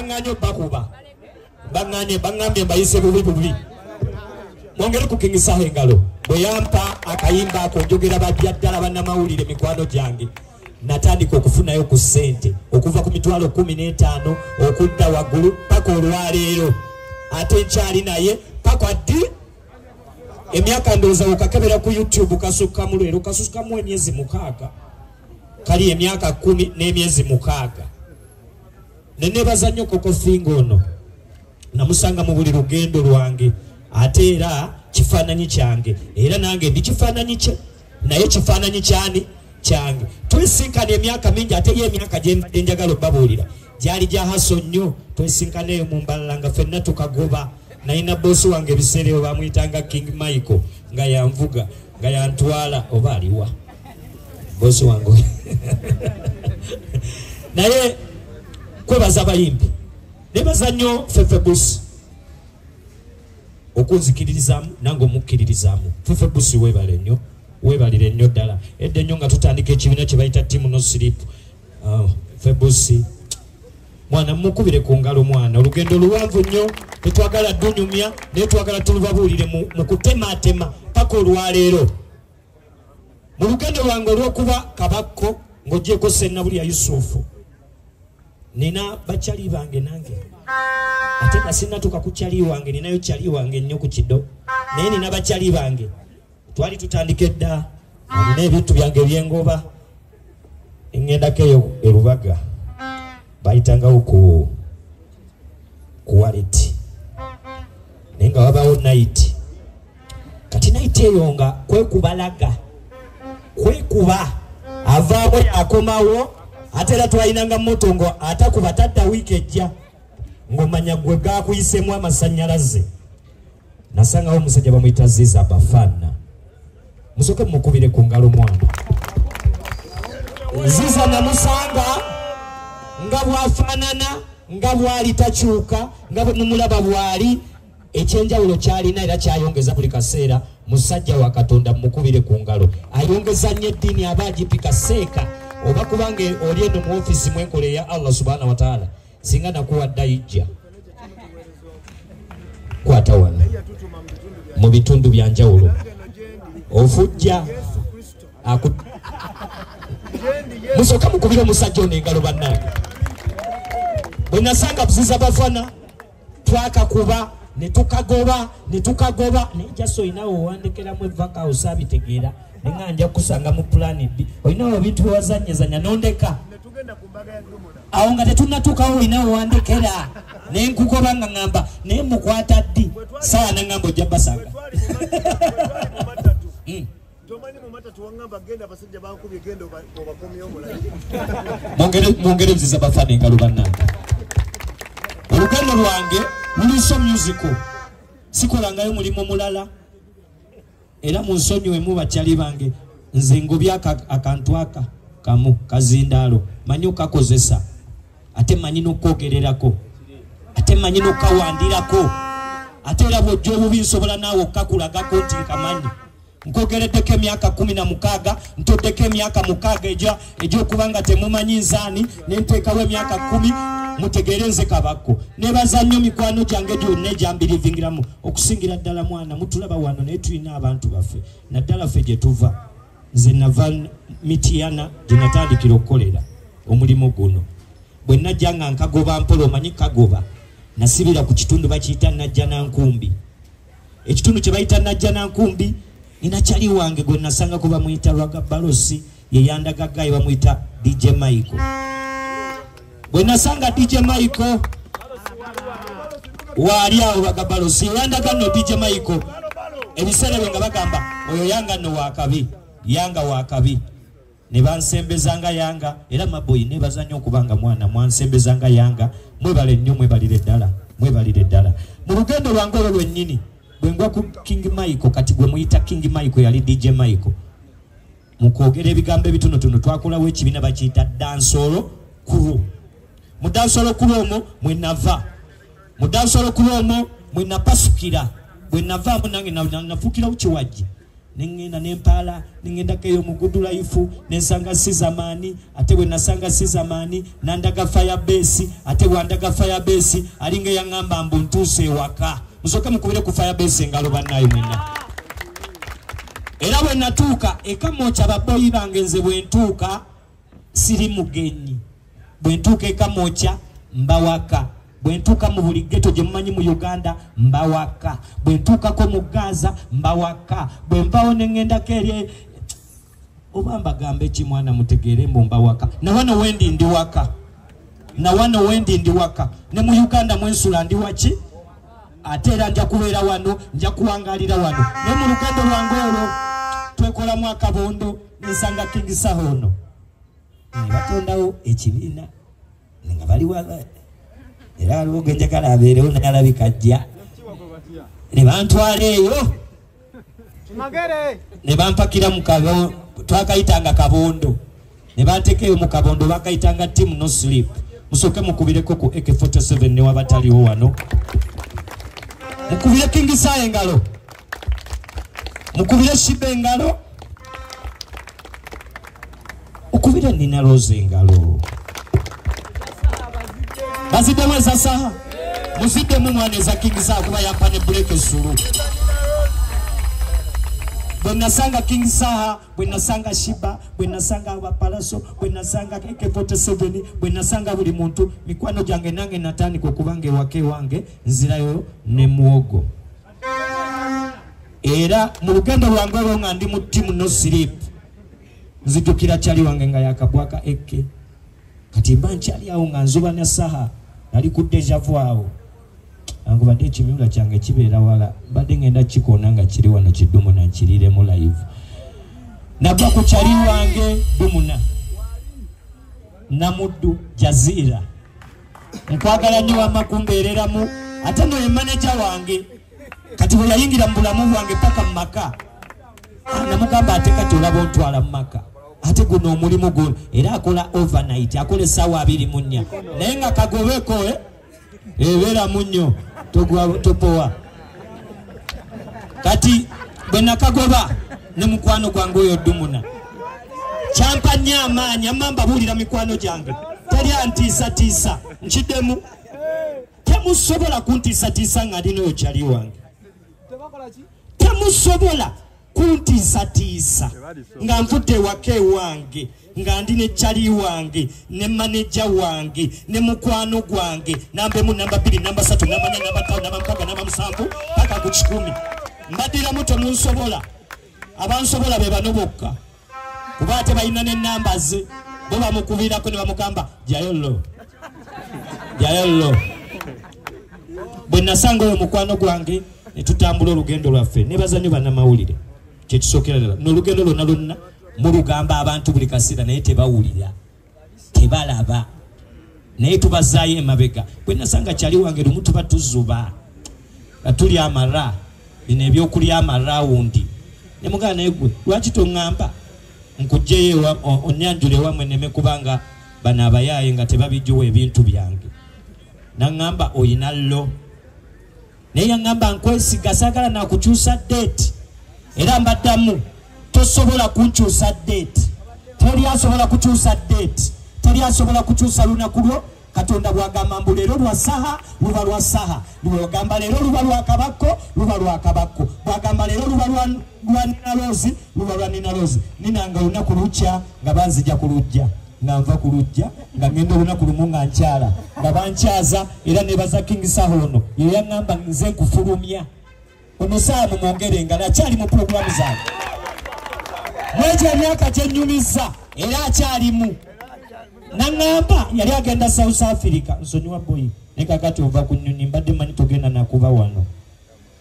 banganye bakuba banganye bangambye mbayise bubi mwongere kukingisa engalo bweyampa akayimba akonjogera bajjaddala bannamawulire mikwano gyange natandika okufunayo ku ssente okuva ku mitwalo 15 okudda waggulu paka olwaleero ate nkyali naye paka ddi emyaka ndowooza okakebera ku YouTube kasukka mu lwero kasukkamu emyezi 6 kali emyaka 10 n'emyezi 6 nenebaza nnyo Kokofingo ono namusanga mu buli lugendo lwange ate era kifaananyi kyange era nange ndi kifaananyi kye naye kifaananyi kyani kyange twesinkana emyaka mingi ate ye emyaka gye mbadde njagala obbabuulira gyali gya haso nnyo twesinkana eyo mu mbalala nga ffenna tukagoba nayina boosi wange ebiseera ebyo bamuyitanga King Michael nga yanvuga nga yantwala oba aliwa boosi wange naye kwebaza abayimbi nebaza nnyo Fefebusi okunzikiririzaamu nange omukkiririzaamu Fefebusi weebale nnyo weebalire nnyo ddala edda nnyo nga tutandika ekibiina kye bayita Team No Sleep Fefebusi mwana mukubire ku ngalo mwana olugendo luwanvu nnyo tetwagala dunyumya naye twagala tulubabuulire mu kutematema paka olwaleero mu lugendo lwange olw'okuba kabakko ng'ogyeko Sennabulya Yusufu nina bakyali bange nange ate nga sinnatuuka ku kyali wange ninayo kyali wange nnyo ku kiddo naye nina bakyali bange twali tutandika edda nina ebintu byange byengoba eŋŋendako eyo erubaga bayitangawo ku waleti naye nga wabawo night kati night eyo nga kwekubalaga kwekuba avaawo yakomawo ate era twayinanga moto ngo atakuba tadda wiiki ejja ng'omanya gwe gaakuyisemu amasannyalaze nasangawo omusajja bamuyita Ziza Bafana musoke mukubire ku ngalo mwana Ziza namusanga nga bwafaanana nga bwali takyuka nga bwemulaba bwali ekyenjawulo kyalina era kyayongeza buli kaseera musajja wa Katonda mukubire ku ngalo ayongeza nnyo eddiini aba agipika seeka oba kubanga oli eno mu ofisi mwenkole ya Allah subhanahu wa ta'ala singa nakuwadda ijja kwata wano mu bitundu bya njawulo ofujja musoka mukubire omusajja ono engalo bannange bwe nasanga Ziza Bafana twakakuba ne tukagoba naye jaso olinawo owandikiramu evaka osabitegeera nenga nja kusanga mu plan B olinawo ebintu byewazanyezanya nondeka awo nga tetunnatuukawo olinawo owandikira naye nkugoba nga ŋŋamba naye mukwata ddi sawa neŋŋamba ojja basanga mwongere Ziza Bafana engalo bannange olugendo lwange luliso musical sikolangayo mulimu mulala era munsonyiwemu bakyali bange nze ngobya akantu aka kamu kazindaalo manyi okakozesa ate manyi n'okwogererako ate manyi n'okawandirako ate era bw'ojja obubi nsobola naawe okakulagako nti nkamanyi nkogereddeko emyaka 16 ntoddeko emyaka 6 egy'okuba nga temumanyi nzaani ne nteekawo emyaka 10 mutegeere nze kabakko nebaza nnyo mikwano gyange gyonna egyambirivingiramu okusingira ddala mwana mutulaba wano naye tulina abantu baffe naddala ffe gye tuva nze nava Mityana gye natandikira okukolera omulimu guno bwe najja nga nkagoba mpola omanyi kagoba nasibira ku kitundu bakiyita Najjanankumbi ekitundu kye bayita Najjanankumbi nina kyali wange gwe nasangako bamuyita Lwagabalosi ye yandagaggaye bamuyita DJ Michael bwe nasanga DJ Michael waali awo Lwagabalosi yandaga nno DJ Michael ebiseera bye nga bagamba oyo yanga nno wakabi yanga wakabi ne bansembezanga yanga era maboyi nebaza nnyo okubanga mwana mwansembezanga yanga mwebale nnyo mwebalire ddala mu lugendo lwange olwo lwennyini bwe ngwa ku King Michael kati gwe muyita King Michael yali DJ Michael mukwogera ebigambo ebitonotono twakolawo ekibiina bakiyita dansolo crew mu dansolo crew omwo mwenava mu dansolo crew omwo mwenapasukira bwe navaamu nange nafuukirawo kiwajji nengenda nempala nengenda keyo mugudu life nensanga sizamani ate we nasanga sizamani nandaga firebase ate wandaga firebase alinge yangamba mbuntuuse waka musoke mukubire ku firebase ngalo bannayo mwena era we natuuka ekamocha ababoyi bange nze bwentuuka siri mugenyi bwentuuka ekamocha mbawaka bwentuuka mu buli ghetto gye mumanyi mu Uganda mbawaka bwentuuka ko mu Gaza mbawaka bwenvawo nengenda kere obamba gambe ki mwana mutegeere mbawaka na wano wendi ndi waka ne mu Uganda mwensula ndi waki ate era nja kubeera wano nja kuwangalira wano ne mu lugendo lwange olwo twekola mu akabondo nsanga King Sahono batondawo ekibiina nga bali wala era lugo njagala abeerewo nalabika jja ne bantwala eyo ne bampakira mu kabondo twakayitanga kabondo ne bantekeyo mu kabondo bakayitanga team no sleep musoke mukubireko ku AK47 ne wabataliwo wano mukubire King Sahono engalo mukubire Shibe engalo ukubire Nina Rose engalo bazide mweza saha muzide mumwaneza King Sahono kuba yampane break esulu bwenasanga King Sahono bwenasanga Shiba bwenasanga abapalaso bwenasanga AK47 bwenasanga buli muntu mikwano jange nange natani kubange wake wange nzirayo ne muogo era mu lugendo lwange olwo nga ndi mu team no sleep nzijukira chali wange nga yakabwaka eke kati banchali awo nga nzuba na saha nali ku deja vu awo angu bade chimula change kibeera wala bade ngenda kikona nga kiri wano kidumu na kirire mu live nabwa ku chali wange dumuna namuddu Jazira nkwagala nnyo amakumbeereramu ate no ye manager wange kati bwe yayingira mu bulamu bwange paka mu maka namugamba ate kati olaba ontwala mu maka ate guno omulimu guno era akola overnight akola essaawa 24 naye nga kagobeko ebeera munnyo topowa kati bwe nakagoba ne mukwano gwange oyo dumuna kyampa nnyo amaanyi amamba buulira mikwano gyange teri antiisatiisa nkiddemu temusobola kuntiisatiisa nga ndinayo kyali wange temusobola kuntiisatiisa nga nvudde wake wange nga ndi ne chali wange ne manager wange ne mukwano gwange namba 1 namba 2 namba 3 namba 4 namba 5 namba 6 namba 7 paka ku 10 mbadira muto munsobola abansobola be bano bokka kuba ate balina ne numbers bo bamukubirako ne bamugamba jayollo bwe nasanga oyo mukwano gwange ne tutambula olugendo lwaffe ne bazanyo bannamawulire kyekisokera n'olugendo lwonna mu lugamba abantu buli kasira naye tebawulira tebalaba naye tubazaayo emabega bwe nasanga kyali wange lumu tuba tuzuba atuli amara bino ebyokulya amarawundi ne mugana naye gwe lwaki toŋŋamba nkugjeyo onyanjule wamwe neme kubanga bano abayaaye nga tebabijjuwa ebintu byange naŋŋamba oyina lo naye yaŋŋamba nkwesiga saagala nakukyusa date era mbaddamu tosobola kunkyusa date teri asobola kukyusa date teri asobola kukyusa lunaku lwo Katonda bwagamba mbu leero lwa saha luba lwa saha bwagamba leero luba lwa kabakko luba lwa kabakko bwagamba leero luba lwa Nina Rose luba lwa Nina Rose ninanga lunaku lukya nga banzija ku lujja nga nva ku lujja nga ngenda olunaku lumu nga nkyala nga bankyaza era nebaza King Sahono ye yaŋŋamba nze nkufulumya ono saa mumwongere nga akyali mu pulogulamu zange mwegyo emyaka gyennyumiza era akyalimu naŋŋamba yali agenda South Africa nsonyiwa boyi ne kakati ova ku nnyonyi mbadde manyi togenda nakuba wano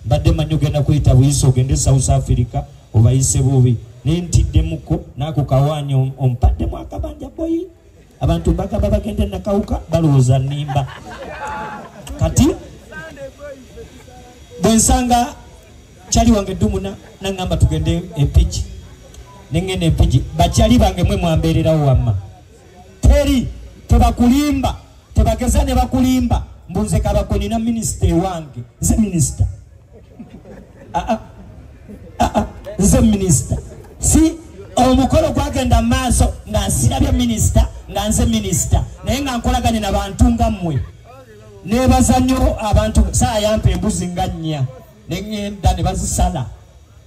mbadde manyi ogenda kuyita buyise ogende South Africa obayise bubi nentiddemuko naako kawaanyi ompaddemu akabanja boyi abantu bagamba bagende nakawuka balowooza nnimba kati bwensanga kyali wange dumuna naŋŋamba tugende empiki nengenda empiki bakyali bange mwe mwambeererawo wamma teri tebakulimba tebageza ne bakulimba mbunze kabako nina minisita wange nze minisita nze minister si omukolo gwagenda maaso nga nsirabye minister nga nze minister naye nga nkolaganye n'abantu nga mmwe nebaza nnyo abantu saa yampa embuzi nga nnya nengenda ne bazisala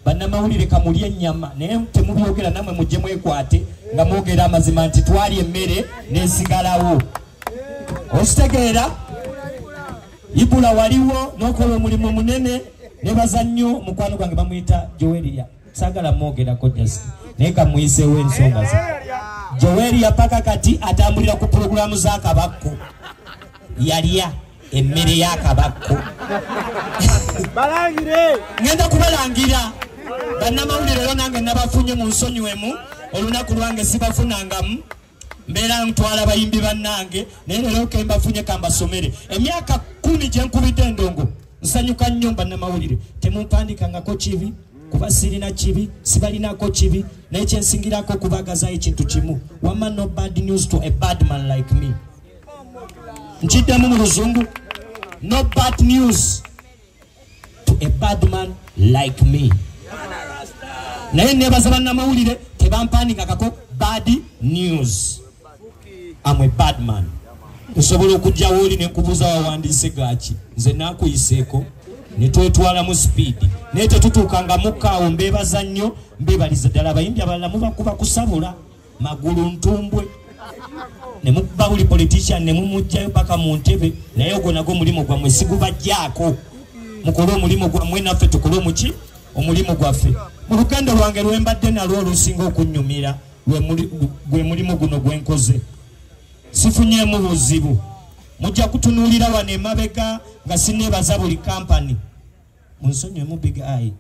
bannamawulire kamulye ennyama naye temubyogera namwe mujje mwekwate nga mwogera amazima nti twali emmere nesigalawo okitegeera Ibula waliwo n'okola omulimu munene nebaza nnyo mukwano gwange bamuyita Joelia sagala mwogerako just naye kamuyiseewo ensonga ze Joelia paka kati atambulira ku pulogulaamu z'akabakko yalya emmere y'akabakko balangire ngenda kubalangira bannamawulire lero nange nabafunye mu nsonyiwemu olunaku lwange sibafunangamu mbeera ntwala bayimbi bannange naye lero kembafunye kambasomere emyaka 10 gye nkubidde endongo nsanyuka nnyo bannamawulire temumpandikangako kibi kuba sirina kibi sibalinako kibi naye kyensingirako kubagazayo ekintu kimu wama no bad news to a bad man like me nkiddemu mu luzungu no bad news to a bad man like me naye nebaza bannamawulire tebampandikangako bad news. I'm a bad man. Nsobola okujjawo oli nenkubuuza wawandiise gaaki nze naakuyiseeko ne twetwala mu speed naye tetutuukanga mukkaawo mbeebaza nnyo mbeebaliza ddala abayimbi abalala mubakuba kusabula magulu ntumbwe ne mukuba buli politician ne mumugjayo paka mu ntebe naye ogwo nagwo omulimu gwammwe sigubajjaako mukole omulimu gwammwe naffe tukole omuki omulimu gwaffe mu lugendo lwange lwembadde nalwo olusinga okunnyumira gwe mulimu guno gwenkoze sifunyemu buzibu mujja kutunuulira wano emabega nga sineebaza buli kampani munsonyiwemu big eye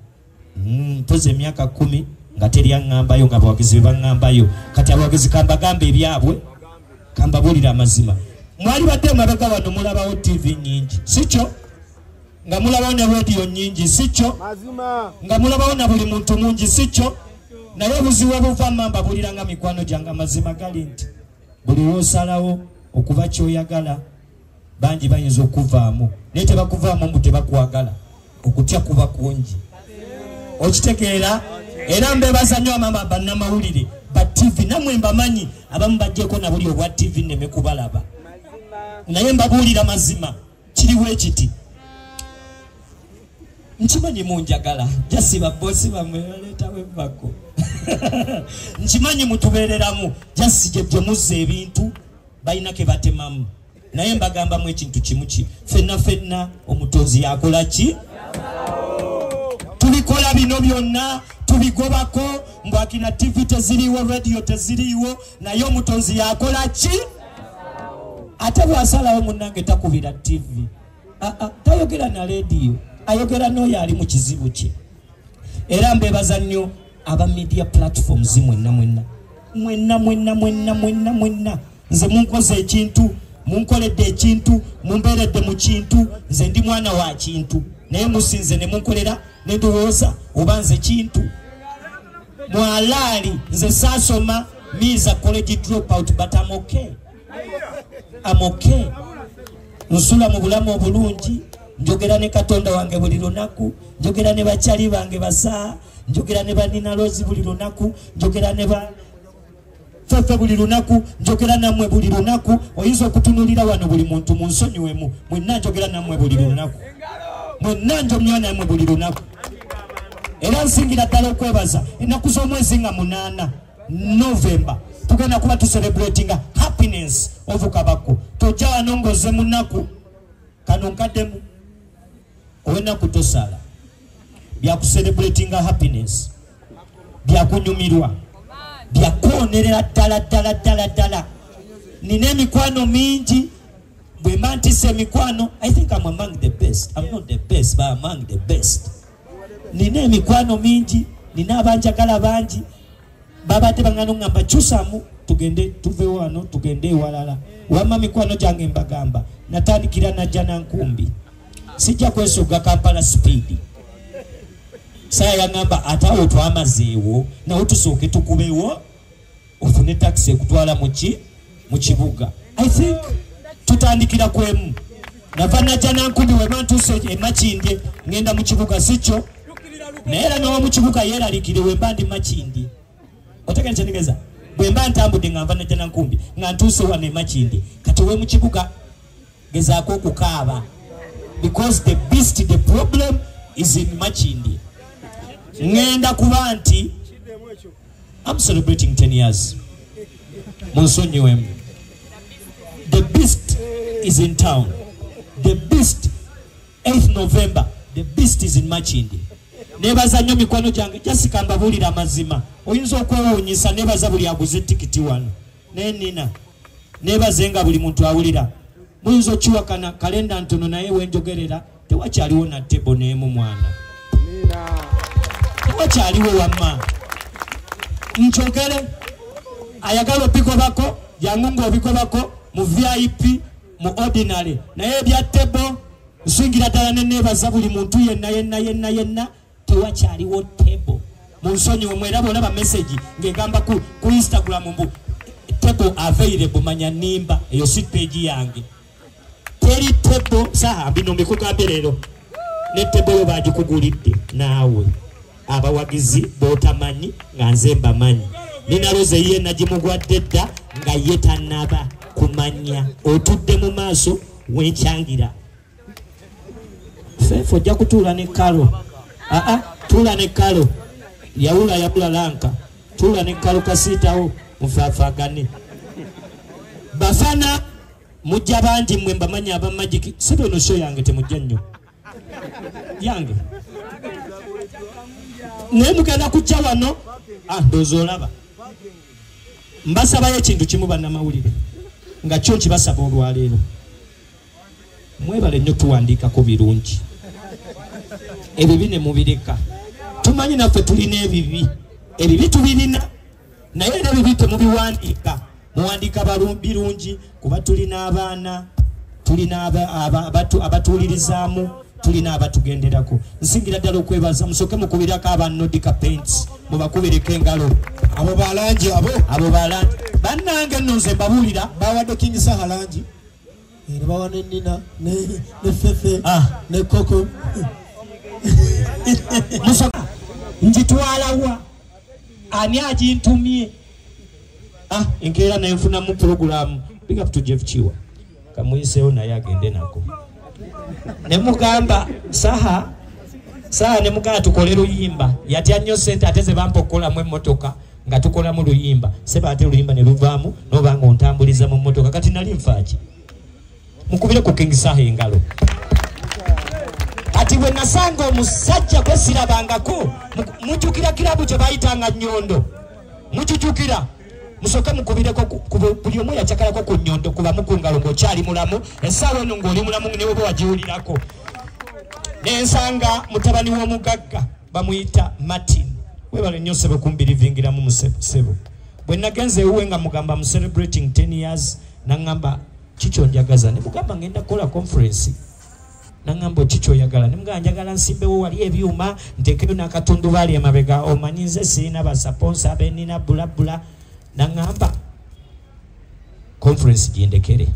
mpoze emyaka 10 nga teri aŋŋambayo nga abawagizi be baŋŋambayo kati abawagizi kambagamba ebyabwe kambabuulira amazima mwali badde emabega wano mulabawo TV nyingi sikyo nga mulabawo ne radio nyingi sikyo nga mulabawo na buli muntu mungi sikyo naye obuzibu obuva mamba buliranga mikwano gyange amazima gali nti buli lwosalawo okuba kyoyagala bangi bayinza okuvaamu naye tebakuvaamu mbu tebakwagala okutya kuba kungi okitegeera era mbeebaza nnyo amamba bannamawulire ba TV namwe mbamanyi abamu bajjeko na buli obwa TV nneme kubalaba naye mbabuulira mazima kiriwo ekiti nkimanyi munjagala jasiba bosi bamwe baleetawo embako nkimanyi mutubeereramu jasi gye muzza ebintu balina ke batemamu naye mbagambamu ekintu kimu ki fenna omutonzi yakola ki tulikola bino byonna tubigobako mbwakina TV teziriiwo radio teziriiwo naye omutonzi yakola ki ate bwasalawo munnange takubira TV tayogera na radio ayogera n'oyo ali mu kizibu kye era mbeebaza nnyo aba media platforms mwenna nze munkoze ekintu munkoledde ekintu mumbeeredde mu kintu nze ndi mwana wa kintu naye musinze ne munkolera ne ndowooza oba nze kintu mwalaali nze saasoma miiza college dropout but I'm okay nsula mu bulamu obulungi njogera ne Katonda wange buli lunaku njogera ne bakyali bange basa njogera ne banina lozi buli lunaku njogera ne ba fefe buli lunaku njogera namwe buli lunaku oyinza okutunulira wano buli muntu mu nsonyiwemu mwenna njogera namwe buli lunaku mwenna njomya namwe buli lunaku era nsingira ddala okwebaza ennaku z'omwezi nga 8 November tugenda kuba tucelebrating happiness of Kabako tojja wano ngoze munaku kano nkaddemu owenaku tosala bya kucelebrating happiness bya kunyumirwa bya kuonerera ddala nina emikwano mingi bwe mba ntise emikwano I think I'm among the best. I'm not the best but among the best. Nina emikwano mingi nina abanjagala bangi babadde bangano ngamba kyusamu tugende tuve wano tugende ewalala wamma mikwano gyange mbagamba natandikira najja na nkumbi sijja kwesogga Kampala speed saa yangamba atawo twamazeewo nawo tusooke tukubewo ofune taxi ekutwala mu kibuga I think tutandikira kwemu nava najja na nkumbi weba ntuuse emakindye ngenda mu kibuga sikyo Naera no mukibuka yera likire wembandi Makindi. Otaka nchenegeza. Bwemba ntambude ngamba na jana nkumbi. Ngantuse wane Makindi. Kati we mukibuka gezako kukaaba. Because the beast, the problem is in Makindi. Ngenda kubanti. I'm celebrating 10 years. Monsonyiwem. The beast is in town. The beast, 8th November. The beast is in Makindi. Nebaza nnyo mikwano gyange Jessica mbabulira mazima. Oyinza okwewuunyisa nebaza buli aguze tikiti wano. Nena. Nebazenga buli muntu awulira. Muyinza okiwakana kalenda ntono naye wenjogerera tewakyaliwo na tebo n'emu mwana. Tewakyaliwo wamma. Nchogere ayagala obigobako jangu ng'obigobako mu VIP mu ordinary naye ebya tebo nsingira ddala nenebaza buli muntu yenna tewakyaliwo tebo munsonyiwe mweraba olaba message ngegamba ku Instagram mbu tebo available manya nimba eyo si page yange teri tebo saha bino mbikugambye leero ne tebo yo bagikugulidde naawe abawagizi botamanyi nga nze mbamanyi nina Rose ye najimugwadde dda nga yetanaba kumanya otudde mu maaso wenchangira fefo jja kutuula ne kalo tuula ne kalo yawula lanka tuula ne kalo kasitawo mufaafagane bafana mujja bandi mwe mbamanyi abamagiki sibe no show yange temujja nnyo yange nemugenda kujja wano ndozolaba mbasaba ekintu kimu bannamawulire nga kyo kibasaba olwaleero mwebale nnyo tuwandiikako birungi ebibi ne mubireka tumanyi naffe tulina ebibi tubirina naye era ebibi temubiwandiika muwandiika birungi kuba tulina abaana tulina abatuulirizaamu tulina abatugenderako nsingira ddala okwebaza musoke mukubirako abanodica paints mubakubireko engalo abo balangi abo balangi bannange nno nze mbabuulira bawadde King Saha langi ne bawa ne Nina ne Fefe ne Koko musoka njitwalawa ani agintumye enkeera nenfuna mu program big up to Jeff Chiwa kamuyiseyo naye agende nako nemugamba Saha nemugamba tukole luyimba yatya nnyo sente ateze bampokola mu emmotoka nga tukola mu luyimba seba ate luyimba ne luvaamu nobanga ontambuliza mu mmotoka kati nali nfaaki mukubire ku King Saha engalo kati bwe nasanga omusajja gwe sirabangako mujjukira kirabu kye bayitanga Nyondo mujjukira musoke mukubireko buli omu yacakalako ku Nyondo kuba mukungalo ng'okyali mulamu essaawa eno ng'oli mulamu ne oba wagiwulirako nensanga mutabani w'omugagga bamuyita Martin webale nnyo sebo kumbirivingiramu musebo bwe nagenze ewuwe nga mugamba mu celebrating 10 years nangamba kikyo njagaza ne mugamba ngenda kukola conference nangamba kikyo oyagala ne mugamba njagala nsimbewo wali ebyuma ntekeyo n'akatundubaali emabega omanyi nze sirina basaponsa benina bulabula nangamba conference gendekere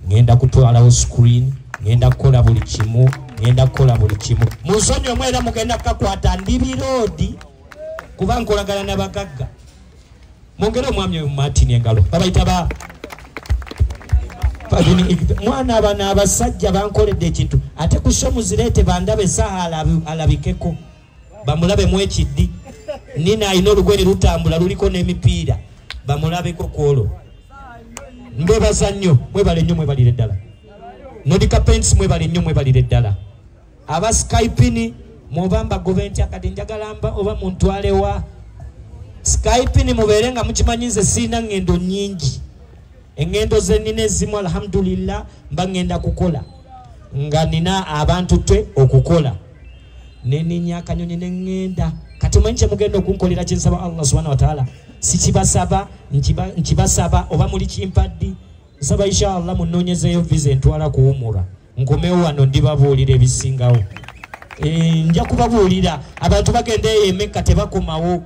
ngenda kutwalawo screen ngenda kukola buli kimu munsonyi omwe era mugenda kukakwata Ndibiroodi kuba nkolagana n'abagagga mwongere omwami oyo Martin engalo babayita mwana abana abasajja bankoledde ekintu ate kusho muzireete bandabe Saha alabikeko bamulabe mu ekiddi Nina alina olugwere lutambula luliko n'emipiira bamulabeko kwolwo mbebaza nnyo mwebale nnyo mwebalire ddala Nodica Paints mwebale nnyo mwebalire ddala aba Skype mubamba government akati njagala mba oba muntwalewa Skype mubeere nga mukimanyize sina ngendo nyingi engendo ze nina ezimu alhamdulillah mba ngenda kukola nga nina abantu twe okukola neninya akanyonyi nengenda kati mwenche mugenda okunkolera kinsaba Allah subhanahu wa ta'ala sikibasaba nkibasaba oba muli kimpaddi nsaba inshallah munonyezeyo visa entwala kuwumura nkomewo wano ndibabuulira ebisingawo nja kubabuulira abantu bagenda Emeka tebakomawo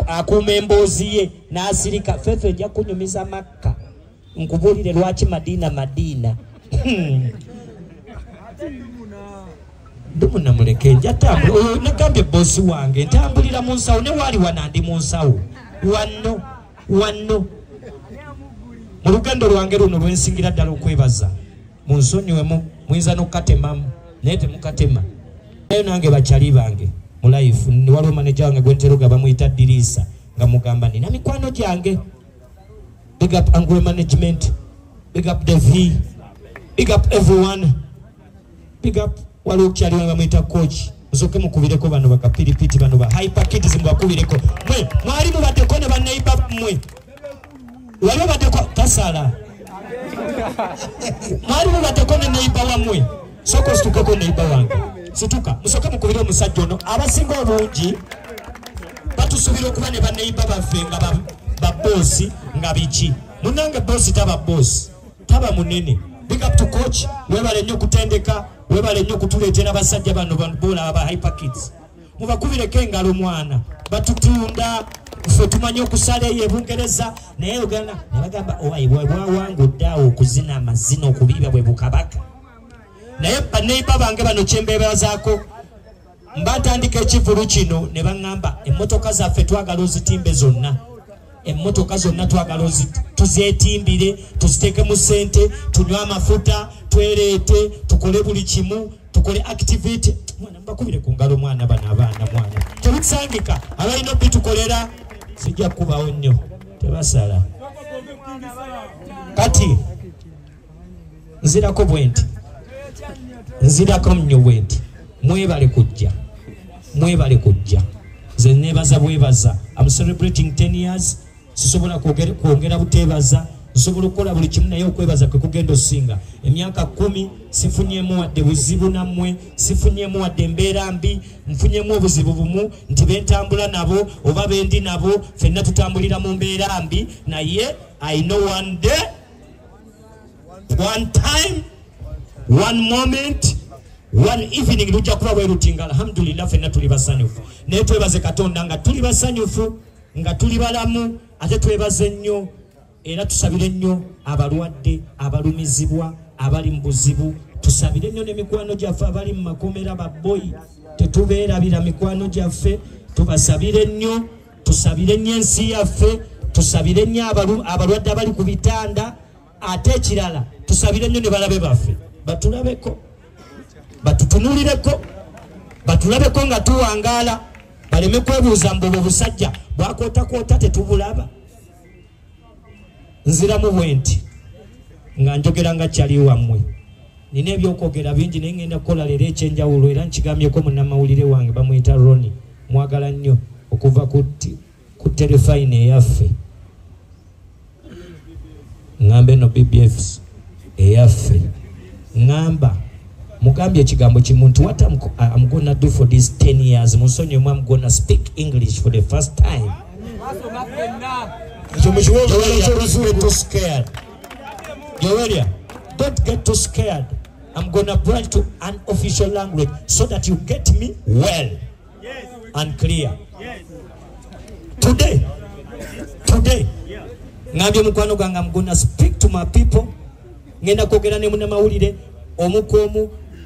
akuuma emboozi ye n'asirika Fefe ejja kunyumiza Makka nkubuulire lwaki Madina ndumuna muleke njatambula nagambye bosi wange ntambulira mu nsawo ne wali wanandi mu nsawo wano mu lugendo lwange luno lwensingira ddala okwebaza munsonyiwemu muyinza n'okukatemamu naye temukatema naye nange bakyali bange mu life waliwo maneja wange gwenteruga bamuyita Dirisa nga mugamba nina mikwano gyange. Big up Angwe Management, big up the V, big up everyone, big up waliwo kyali wange bamuyita coach musoke mukubireko bano bakapiripiti bano ba hyper kids mbakubireko mwe mwali mubaddeko ne baneiba mmwe waliwo baddeko tasala mwali mubaddeko ne neiba wamwe soko situkeko neiba wange situka musoke mukubire omusajja ono abasinga obungi batusubira okuba ne baneiba baffe nga babosi nga biki munange bosi taba bosi taba munene. Big up to coach webale nnyo kutendeka webale nnyo kutuleetera basajja bano bola aba hyper kids mubakubireko engalo mwana batutunda ffe tumanyi okusala eyo ebungereza naye Uganda ne bagamba owayi bwewawanguddeawo okuzina amazina okubiiba bwe bukabaka naye baneiba bange bano kyembeebazaako mbatandika ekivulu kino ne baŋŋamba emmotoka zaffe twagala ozitimbe zonna emmotoka zonna twagala tuzeetimbire tuziteeke mu ssente tunywe amafuta twereete tukole buli kimu tukole activity mwana mbakubire ku ngalo mwana bano abaana mwana tebisangika abalina obitukolera sijja kubawo nnyo tebasala kati nzirako bwenti nzirako nnyo bwenti mwebale kujja nze neebaza bwebaza I'm celebrating 10 years sisobola kwongera buteebaza nsobola okukola buli kimu naye okwebaza kwe kugenda osinga emyaka 10 sifunyemu wadde buzibu nammwe sifunyemu wadde embeera mbi nfunyemu obuzibu bumu nti bentambula nabo oba bendi nabo ffenna tutambulira mu mbeera mbi naye I know one day one time one moment one evening lujja kuba bwe lutinga alhamdulillah ffenna tuli basanyufu naye twebaze Katonda nga tuli basanyufu nga tuli balamu ate twebaze nnyo era tusabire nnyo abalwadde abalumizibwa abali mu buzibu tusabire nnyo n'emikwano gyaffe abali mu makomera babboyi tetubeerabira mikwano gyaffe tubasabire nnyo tusabire nnyo ensi yaffe tusabire nnyo abalwadde abali ku bitanda ate ekirala tusabire nnyo ne balabe baffe batulabeko batutunulireko batulabeko nga tuwangaala baleme kwebuuza mbu obusajja bwakootakoota tetubulaba nziramu bwenti nga njogera nga kyali wammwe nina ebyokwogera bingi naye ngenda kukola leero ekyenjawulo era nkigambyeko munnamawulire wange bamuyita Roni mwagala nnyo okuva ku terefayini eyaffe ŋŋamba eno BBF eyaffe ŋŋamba mugambye ekigambo kimu nti what I'm gonna do for these 10 years munsonyiwemu I'm gonna speak English for the first time. Don't get too scared. Don't get too scared. I'm gonna branch to an official language so that you get me well and clear. Today ngambye mukwano gwange I'm gonna speak to my people. Ngenda kwogera ne munnamawulire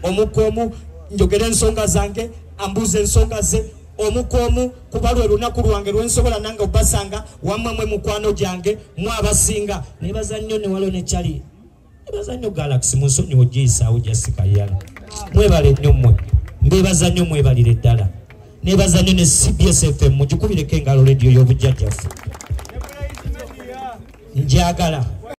omukomu njogera ensonga zange ambuze ensonga ze omukomu kuba lwe lunaku lwange lwensobola nange obasanga wammwe mukwano gyange mwabasinga nebaza nnyo ne waliwo ne kyali nebaza nnyo Galaxy munsonyiwo giyisaawo jasikayala mwebale nnyo mmwe mbebaza nnyo mwebalire ddala nebaza nnyo ne CBS FM mugikubireko engalo rediyo y'obujjajjaffe njagala